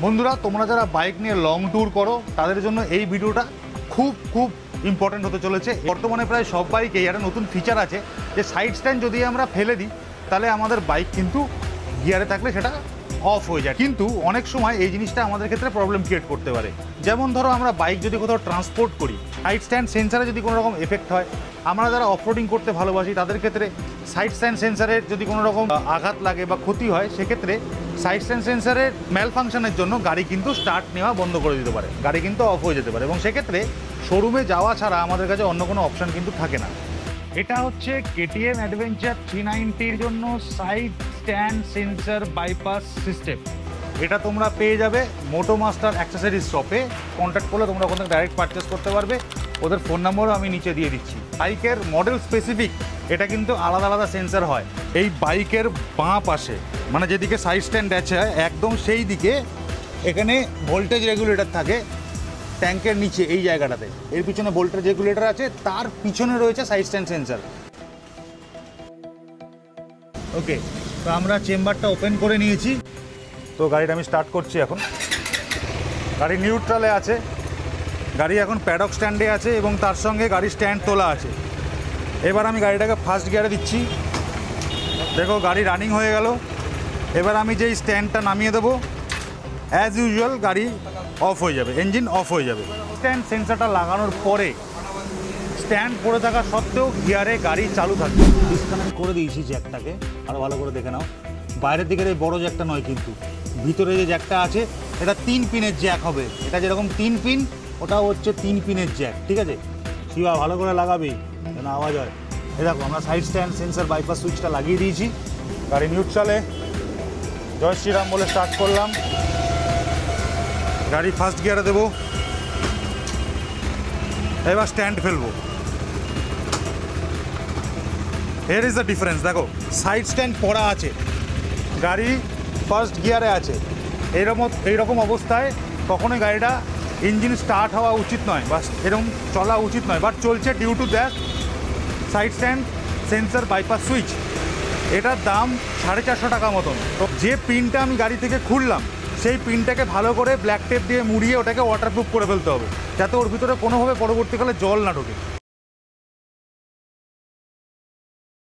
বন্ধুরা, তোমরা যারা বাইক নিয়ে লং ট্যুর করো তাদের জন্য এই ভিডিওটা খুব খুব ইম্পর্টেন্ট হতে চলেছে। বর্তমানে প্রায় সব বাইকেই একটা নতুন ফিচার আছে যে সাইড স্ট্যান্ড যদি আমরা ফেলে দিই তাহলে আমাদের বাইক কিন্তু গিয়ারে থাকলে সেটা অফ হয়ে যায়, কিন্তু অনেক সময় এই জিনিসটা আমাদের ক্ষেত্রে প্রবলেম ক্রিয়েট করতে পারে। যেমন ধরো আমরা বাইক যদি কোথাও ট্রান্সপোর্ট করি, সাইড স্ট্যান্ড সেন্সারে যদি কোনো রকম এফেক্ট হয়, আমরা যারা অফরোডিং করতে ভালোবাসি তাদের ক্ষেত্রে সাইড স্ট্যান্ড সেন্সারের যদি কোনো রকম আঘাত লাগে বা ক্ষতি হয়, সেক্ষেত্রে সাইড স্ট্যান্ড সেন্সারের ম্যাল ফাংশনের জন্য গাড়ি কিন্তু স্টার্ট নেওয়া বন্ধ করে দিতে পারে, গাড়ি কিন্তু অফ হয়ে যেতে পারে, এবং সেক্ষেত্রে শোরুমে যাওয়া ছাড়া আমাদের কাছে অন্য কোনো অপশান কিন্তু থাকে না। এটা হচ্ছে কেটিএম অ্যাডভেঞ্চার 390-র জন্য side stand sensor bypass system. এটা তোমরা পেয়ে যাবে মোটো মাস্টার অ্যাক্সেসরিজ শপে। কন্ট্যাক্ট করলে তোমরা ওখান থেকে ডাইরেক্ট পারচেস করতে পারবে। ওদের ফোন নাম্বারও আমি নিচে দিয়ে দিচ্ছি। বাইকের মডেল স্পেসিফিক এটা কিন্তু আলাদা আলাদা সেন্সার হয়। এই বাইকের বাঁ পাশে মানে যেদিকে সাইড স্ট্যান্ড আছে একদম সেই দিকে এখানে ভোল্টেজ রেগুলেটর থাকে, ট্যাঙ্কের নিচে এই জায়গাটাতে। এর পিছনে ভোল্টেজ রেগুলেটর আছে, তার পিছনে রয়েছে সাইড স্ট্যান্ড সেন্সার। ওকে, তো আমরা চেম্বারটা ওপেন করে নিয়েছি। তো গাড়িটা আমি স্টার্ট করছি এখন। গাড়ি নিউট্রালে আছে, গাড়ি এখন প্যাডক স্ট্যান্ডে আছে এবং তার সঙ্গে গাড়ির স্ট্যান্ড তোলা আছে। এবার আমি গাড়িটাকে ফার্স্ট গিয়ারে দিচ্ছি। দেখো গাড়ি রানিং হয়ে গেল। এবার আমি যেই স্ট্যান্ডটা নামিয়ে দেবো, অ্যাজ ইউজুয়াল গাড়ি অফ হয়ে যাবে, ইঞ্জিন অফ হয়ে যাবে। স্ট্যান্ড সেন্সারটা লাগানোর পরে স্ট্যান্ড পড়ে থাকা সত্ত্বেও গিয়ারে গাড়ি চালু থাকবে। ডিসকানেক্ট করে দিয়েছি জ্যাকটাকে, আরও ভালো করে দেখে নাও। বাইরের দিকের এই বড়ো জ্যাকটা নয়, কিন্তু ভিতরে যে জ্যাকটা আছে এটা 3 পিনের জ্যাক হবে। এটা যেরকম 3 পিন, ওটাও হচ্ছে 3 পিনের জ্যাক, ঠিক আছে? শিবা ভালো করে লাগাবি যেন আওয়াজ হয়। এই দেখো আমরা সাইড স্ট্যান্ড সেন্সার বাইপাস সুইচটা লাগিয়ে দিয়েছি। গাড়ি নিউট্রালে, জয় শ্রীরাম বলে স্টার্ট করলাম। গাড়ি ফার্স্ট গিয়ারে দেবো। এবার স্ট্যান্ড ফেলবো। Here is the difference. দেখো সাইড স্ট্যান্ড পড়া আছে, গাড়ি ফার্স্ট গিয়ারে আছে। এইরকম অবস্থায় কখনোই গাড়িটা ইঞ্জিন স্টার্ট হওয়া উচিত নয় বা এরকম চলা উচিত নয়, বাট চলছে due to that side stand sensor bypass switch. এটার দাম 450 টাকা মতন। তো যে পিনটা আমি গাড়ি থেকে খুললাম সেই পিনটাকে ভালো করে ব্ল্যাক টেপ দিয়ে মুড়িয়ে ওটাকে ওয়াটারপ্রুফ করে ফেলতে হবে, যাতে ওর ভিতরে কোনোভাবে পরবর্তীকালে জল না ঢোকে।